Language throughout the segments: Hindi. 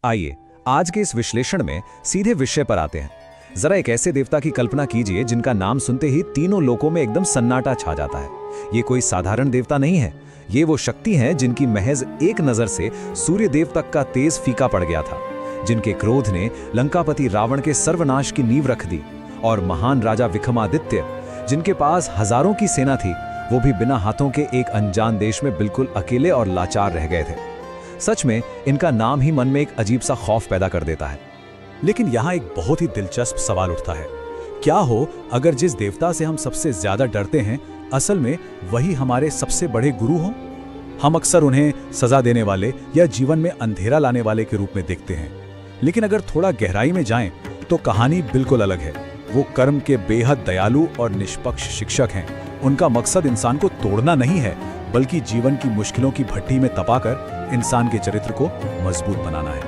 आइए आज के इस विश्लेषण में सीधे विषय पर आते हैं। जरा एक ऐसे देवता की कल्पना कीजिए जिनका नाम सुनते ही तीनों लोकों में एकदम सन्नाटा छा जाता है। ये कोई साधारण देवता नहीं है, ये वो शक्ति है जिनकी महज एक नजर से सूर्य देव तक का तेज फीका पड़ गया था, जिनके क्रोध ने लंकापति रावण के सर्वनाश की नींव रख दी, और महान राजा विक्रमादित्य जिनके पास हजारों की सेना थी, वो भी बिना हाथों के एक अनजान देश में बिल्कुल अकेले और लाचार रह गए थे। सच में इनका नाम ही मन में एक अजीब सा खौफ पैदा कर देता है। लेकिन यहाँ एक बहुत ही दिलचस्प सवाल उठता है, क्या हो अगर जिस देवता से हम सबसे ज्यादा डरते हैं असल में वही हमारे सबसे बड़े गुरु हों? हम अक्सर उन्हें सजा देने वाले या जीवन में अंधेरा लाने वाले के रूप में देखते हैं, लेकिन अगर थोड़ा गहराई में जाएं तो कहानी बिल्कुल अलग है। वो कर्म के बेहद दयालु और निष्पक्ष शिक्षक हैं। उनका मकसद इंसान को तोड़ना नहीं है, बल्कि जीवन की मुश्किलों की भट्टी में तपाकर इंसान के चरित्र को मजबूत बनाना है।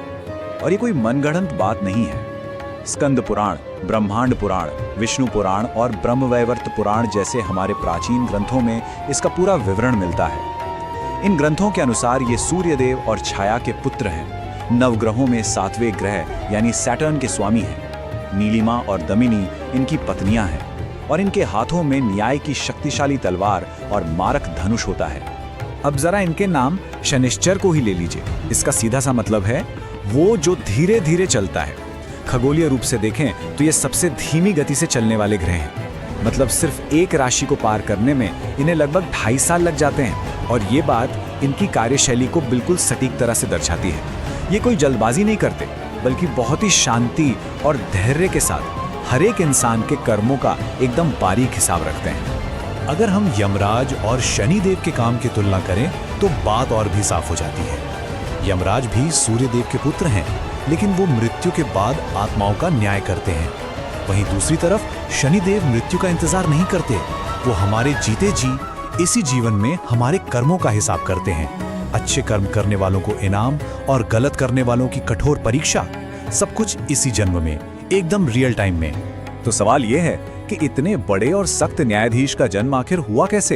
और ये कोई मनगढ़ंत बात नहीं है। स्कंद पुराण, ब्रह्मांड पुराण, विष्णु पुराण और ब्रह्मवैवर्त पुराण जैसे हमारे प्राचीन ग्रंथों में इसका पूरा विवरण मिलता है। इन ग्रंथों के अनुसार ये सूर्यदेव और छाया के पुत्र हैं। नवग्रहों में 7वें ग्रह यानी सैटर्न के स्वामी हैं। नीलिमा और दमिनी इनकी पत्नियां हैं, और इनके हाथों में न्याय की शक्तिशाली तलवार और मारक धनुष होता है। अब जरा इनके नाम शनिश्चर को ही ले लीजिए। इसका सीधा सा मतलब है वो जो धीरे धीरे चलता है। खगोलीय रूप से देखें तो ये सबसे धीमी गति से चलने वाले ग्रह हैं। मतलब सिर्फ एक राशि को पार करने में इन्हें लगभग 2.5 साल लग जाते हैं, और ये बात इनकी कार्यशैली को बिल्कुल सटीक तरह से दर्शाती है। ये कोई जल्दबाजी नहीं करते, बल्कि बहुत ही शांति और धैर्य के साथ हर एक इंसान के कर्मों का एकदम बारीक हिसाब रखते हैं। अगर हम यमराज और शनिदेव के काम की तुलना करें तो बात और भी साफ हो जाती है। यमराज भी सूर्यदेव के पुत्र हैं, लेकिन वो मृत्यु के बाद आत्माओं का न्याय करते हैं। वहीं दूसरी तरफ शनिदेव मृत्यु का इंतजार नहीं करते, वो हमारे जीते जी इसी जीवन में हमारे कर्मों का हिसाब करते हैं। अच्छे कर्म करने वालों को इनाम और गलत करने वालों की कठोर परीक्षा, सब कुछ इसी जन्म में एकदम रियल टाइम में। तो सवाल ये है कि इतने बड़े और सख्त न्यायाधीश का जन्म आखिर हुआ कैसे?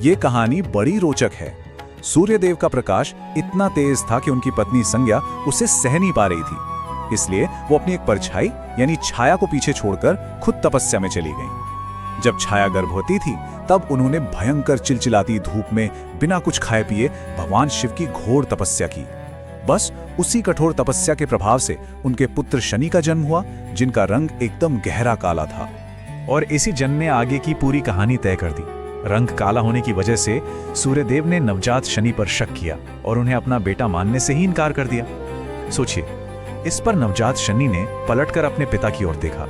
ये कहानी बड़ी रोचक है। सूर्यदेव का प्रकाश इतना तेज था कि उनकी पत्नी संज्ञा उसे सह नहीं पा रही थी, इसलिए वो अपनी एक परछाई यानी छाया को पीछे छोड़कर खुद तपस्या में चली गई। जब छाया गर्भवती थी तब उन्होंने भयंकर चिलचिलाती धूप में बिना कुछ खाए पिए भगवान शिव की घोर तपस्या की। बस उसी कठोर तपस्या के प्रभाव से उनके पुत्र शनि का जन्म हुआ, जिनका रंग एकदम गहरा काला था। और इसी जन्म ने आगे की पूरी कहानी तय कर दी। रंग काला होने की वजह से सूर्यदेव ने नवजात शनि पर शक किया और उन्हें अपना बेटा मानने से ही इनकार कर दिया। सोचिए, इस पर नवजात शनि ने पलटकर अपने पिता की ओर देखा,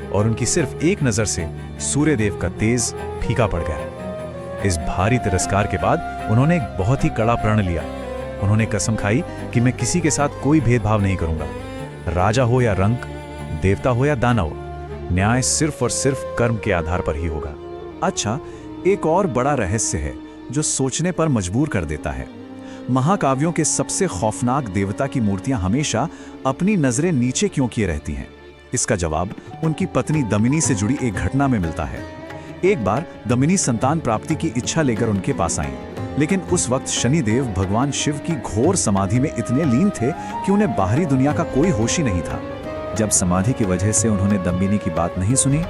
और उनकी सिर्फ एक नजर से सूर्यदेव का तेज फीका पड़ गया। इस भारी तिरस्कार के बाद उन्होंने एक बहुत ही कड़ा प्रण लिया। उन्होंने कसम खाई कि मैं किसी के साथ कोई भेदभाव नहीं करूंगा। राजा हो या रंक, देवता हो या दानव, न्याय सिर्फ और सिर्फ कर्म के आधार पर ही होगा। अच्छा, एक और बड़ा रहस्य है जो सोचने पर मजबूर कर देता है। महाकाव्यों के सबसे खौफनाक देवता की मूर्तियां हमेशा अपनी नजरें नीचे क्यों किए रहती हैं? इसका जवाब उनकी पत्नी दमिनी से जुड़ी एक घटना में मिलता है। एक बार दमिनी संतान प्राप्ति की इच्छा लेकर उनके पास आई, लेकिन उस वक्त शनिदेव भगवान शिव की घोर समाधि में इतने लीन थे कि उन्हें बाहरी दुनिया का कोई होश ही नहीं था। जब समाधि की वजह से उन्होंने दमिनी की बात नहीं सुनी,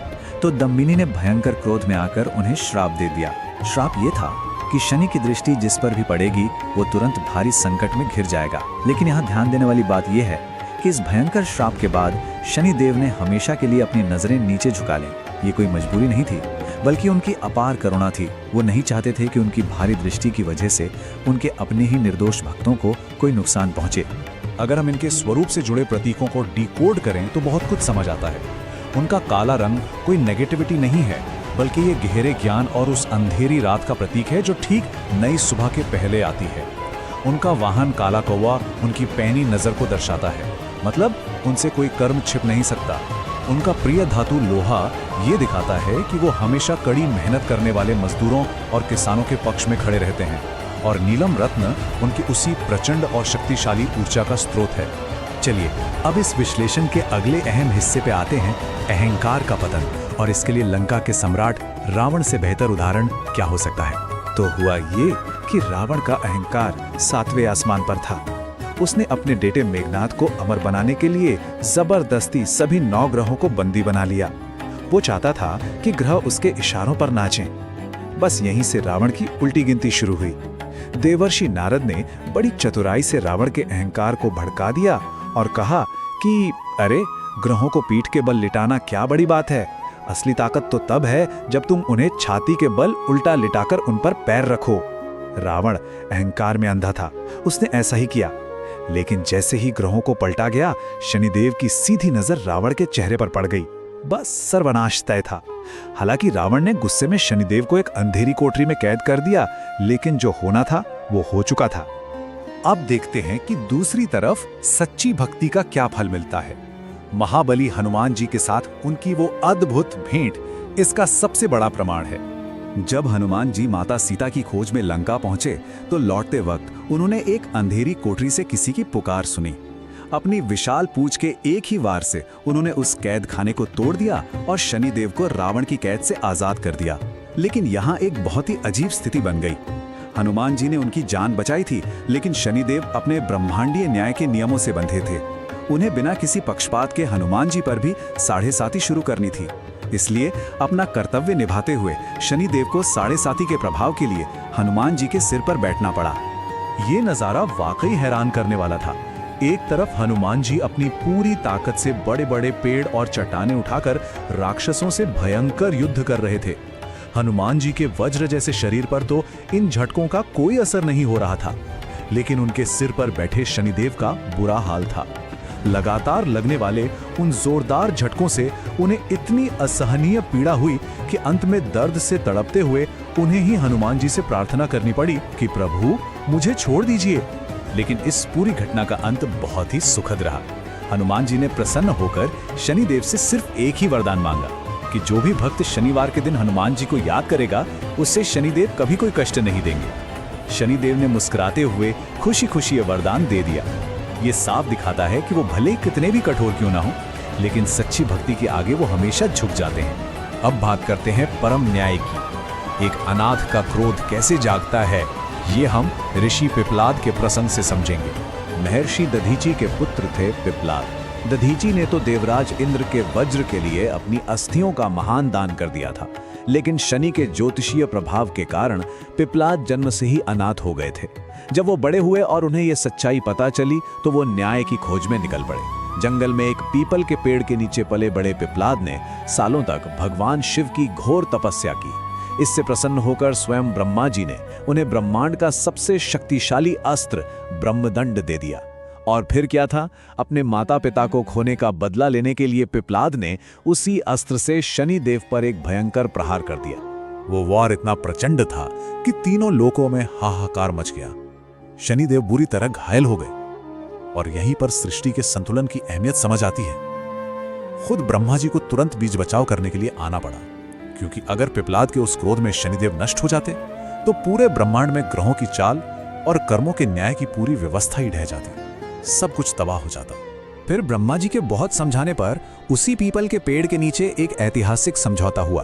तो दमिनी ने भयंकर क्रोध में आकर उन्हें श्राप दे दिया। श्राप ये था कि शनि की दृष्टि जिस पर भी पड़ेगी वो तुरंत भारी संकट में घिर जाएगा। लेकिन यहाँ ध्यान देने वाली बात यह है कि इस भयंकर श्राप के बाद शनिदेव ने हमेशा के लिए अपनी नजरें नीचे झुका लीं। ये कोई मजबूरी नहीं थी, बल्कि उनकी अपार करुणा थी। वो नहीं चाहते थे कि उनकी भारी दृष्टि की वजह से उनके अपने ही निर्दोष भक्तों को कोई नुकसान पहुंचे। अगर हम इनके स्वरूप से जुड़े प्रतीकों को डिकोड करें तो बहुत कुछ समझ आता है। उनका काला रंग कोई नेगेटिविटी नहीं है, बल्कि ये गहरे ज्ञान और उस अंधेरी रात का प्रतीक है जो ठीक नई सुबह के पहले आती है। उनका वाहन काला कौवा उनकी पैनी नजर को दर्शाता है, मतलब उनसे कोई कर्म छिप नहीं सकता। उनका प्रिय धातु लोहा ये दिखाता है कि वो हमेशा कड़ी मेहनत करने वाले मजदूरों और किसानों के पक्ष में खड़े रहते हैं। और नीलम रत्न उनकी उसी प्रचंड और शक्तिशाली ऊर्जा का स्रोत है। चलिए अब इस विश्लेषण के अगले अहम हिस्से पे आते हैं, अहंकार का पतन। और इसके लिए लंका के सम्राट रावण से बेहतर उदाहरण क्या हो सकता है? तो हुआ ये कि रावण का अहंकार 7वें आसमान पर था। उसने अपने बेटे मेघनाद को अमर बनाने के लिए जबरदस्ती सभी 9 ग्रहों को बंदी बना लिया। वो चाहता था कि ग्रह उसके इशारों पर नाचें। बस यहीं से रावण की उल्टी गिनती शुरू हुई। देवर्षि नारद ने बड़ी चतुराई से रावण के अहंकार को भड़का दिया और कहा कि अरे, ग्रहों को पीठ के बल लिटाना क्या बड़ी बात है। असली ताकत तो तब है जब तुम उन्हें छाती के बल उल्टा लिटाकर उन पर पैर रखो। रावण अहंकार में अंधा था, उसने ऐसा ही किया। लेकिन जैसे ही ग्रहों को पलटा गया, शनिदेव की सीधी नजर रावण के चेहरे पर पड़ गई। बस सर्वनाश तय था। हालांकि रावण ने गुस्से में शनिदेव को एक अंधेरी कोठरी में कैद कर दिया, लेकिन जो होना था वो हो चुका था। अब देखते हैं कि दूसरी तरफ सच्ची भक्ति का क्या फल मिलता है। महाबली हनुमान जी के साथ उनकी वो अद्भुत भेंट इसका सबसे बड़ा प्रमाण है। जब हनुमान जी माता सीता की खोज में लंका पहुंचे तो लौटते वक्त उन्होंने एक अंधेरी कोठरी से किसी की पुकार सुनी। अपनी विशाल पूंछ के एक ही वार से उन्होंने उस कैद खाने को तोड़ दिया और शनिदेव को रावण की कैद से आजाद कर दिया। लेकिन यहाँ एक बहुत ही अजीब स्थिति बन गई। हनुमान जी ने उनकी जान बचाई थी, लेकिन शनिदेव अपने ब्रह्मांडीय न्याय के नियमों से बंधे थे। उन्हें बिना किसी पक्षपात के हनुमान जी पर भी 7.5 शुरू करनी थी। इसलिए अपना कर्तव्य निभाते हुए शनिदेव को 7.5 के प्रभाव के लिए हनुमान जी के सिर पर बैठना पड़ा। ये नजारा वाकई हैरान करने वाला था। एक तरफ हनुमान जी अपनी पूरी ताकत से बड़े बड़े पेड़ और चट्टानें उठाकर राक्षसों से भयंकर युद्ध कर रहे थे। हनुमान जी के वज्र जैसे शरीर पर तो इन झटकों का कोई असर नहीं हो रहा था, लेकिन उनके सिर पर बैठे शनिदेव का बुरा हाल था। लगातार लगने वाले उन जोरदार झटकों से उन्हें इतनी असहनीय पीड़ा हुई कि अंत में दर्द से तड़पते हुए उन्हें ही हनुमान जी से प्रार्थना करनी पड़ी कि प्रभु, मुझे छोड़ दीजिए। लेकिन इस पूरी घटना का अंत बहुत ही सुखद रहा। हनुमान जी ने प्रसन्न होकर शनिदेव से सिर्फ एक ही वरदान मांगा कि जो भी भक्त शनिवार के दिन हनुमान जी को याद करेगा, उससे शनिदेव कभी कोई कष्ट नहीं देंगे। शनिदेव ने मुस्कुराते हुए खुशी खुशी ये वरदान दे दिया। ये साफ दिखाता है कि वो भले कितने भी कठोर क्यों ना हो, लेकिन सच्ची भक्ति के आगे वो हमेशा झुक जाते हैं। अब बात करते हैं परम न्याय की। एक अनाथ का क्रोध कैसे जागता है, ये हम ऋषि पिपलाद के प्रसंग से समझेंगे। महर्षि दधीची के पुत्र थे पिपलाद। दधीची ने तो देवराज इंद्र के वज्र के लिए अपनी अस्थियों का महान दान कर दिया था, लेकिन शनि के ज्योतिषीय प्रभाव के कारण पिपलाद जन्म से ही अनाथ हो गए थे। जब वो बड़े हुए और उन्हें यह सच्चाई पता चली तो वो न्याय की खोज में निकल पड़े। जंगल में एक पीपल के पेड़ के नीचे पले बड़े पिपलाद ने सालों तक भगवान शिव की घोर तपस्या की। इससे प्रसन्न होकर स्वयं ब्रह्मा जी ने उन्हें ब्रह्मांड का सबसे शक्तिशाली अस्त्र ब्रह्मदंड दे दिया। और फिर क्या था, अपने माता पिता को खोने का बदला लेने के लिए पिपलाद ने उसी अस्त्र से शनि देव पर एक भयंकर प्रहार कर दिया। वो वार इतना प्रचंड था कि तीनों लोकों में हाहाकार मच गया। शनिदेव बुरी तरह घायल हो गए और यहीं पर सृष्टि के संतुलन की अहमियत समझ आती है। खुद ब्रह्मा जी को तुरंत बीज बचाव करने के लिए आना पड़ा, क्योंकि अगर पिपलाद के उस क्रोध में शनिदेव नष्ट हो जाते तो पूरे ब्रह्मांड में ग्रहों की चाल और कर्मों के न्याय की पूरी व्यवस्था ही ढह जाती, सब कुछ तबाह हो जाता। फिर ब्रह्मा जी के बहुत समझाने पर उसी पीपल के पेड़ के नीचे एक ऐतिहासिक समझौता हुआ।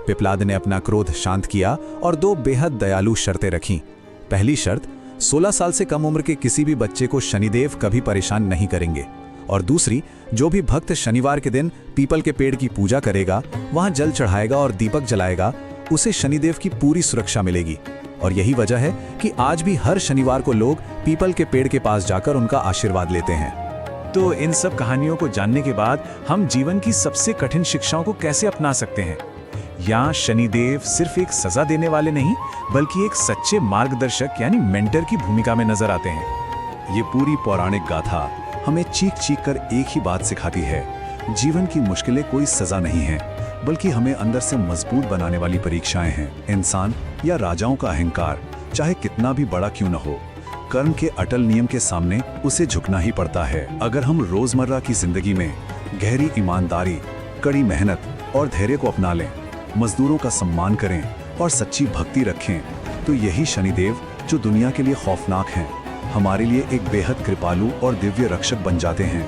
पिपलाद ने अपना क्रोध शांत किया और 2 बेहद दयालु शर्तें रखीं। पहली शर्त, 16 साल से कम उम्र के किसी भी बच्चे को शनिदेव कभी परेशान नहीं करेंगे, और दूसरी, जो भी भक्त शनिवार के दिन पीपल के पेड़ की पूजा करेगा, वहां जल चढ़ाएगा और दीपक जलाएगा, उसे शनिदेव की पूरी सुरक्षा मिलेगी। और यही वजह है कि आज भी हर शनिवार को लोग पीपल के पेड़ के पास जाकर उनका आशीर्वाद लेते हैं। तो इन सब कहानियों को जानने के बाद हम जीवन की सबसे कठिन शिक्षाओं को कैसे अपना सकते हैं? यहाँ शनिदेव सिर्फ एक सजा देने वाले नहीं, बल्कि एक सच्चे मार्गदर्शक यानी मेंटर की भूमिका में नजर आते हैं। ये पूरी पौराणिक गाथा हमें चीख चीख कर एक ही बात सिखाती है, जीवन की मुश्किलें कोई सजा नहीं है, बल्कि हमें अंदर से मजबूत बनाने वाली परीक्षाएं हैं। इंसान या राजाओं का अहंकार चाहे कितना भी बड़ा क्यों न हो, कर्म के अटल नियम के सामने उसे झुकना ही पड़ता है। अगर हम रोजमर्रा की जिंदगी में गहरी ईमानदारी, कड़ी मेहनत और धैर्य को अपना लें, मजदूरों का सम्मान करें और सच्ची भक्ति रखें, तो यही शनिदेव, जो दुनिया के लिए खौफनाक हैं, हमारे लिए एक बेहद कृपालु और दिव्य रक्षक बन जाते हैं।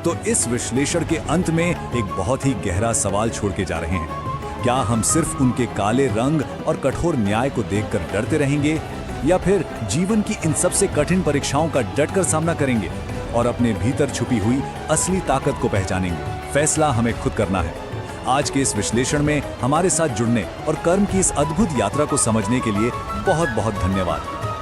तो इस विश्लेषण के अंत में एक बहुत ही गहरा सवाल छोड़ के जा रहे हैं। क्या हम सिर्फ उनके काले रंग और कठोर न्याय को देखकर डरते रहेंगे, या फिर जीवन की इन सबसे कठिन परीक्षाओं का डटकर सामना करेंगे और अपने भीतर छुपी हुई असली ताकत को पहचानेंगे। फैसला हमें खुद करना है। आज के इस विश्लेषण में हमारे साथ जुड़ने और कर्म की इस अद्भुत यात्रा को समझने के लिए बहुत बहुत धन्यवाद।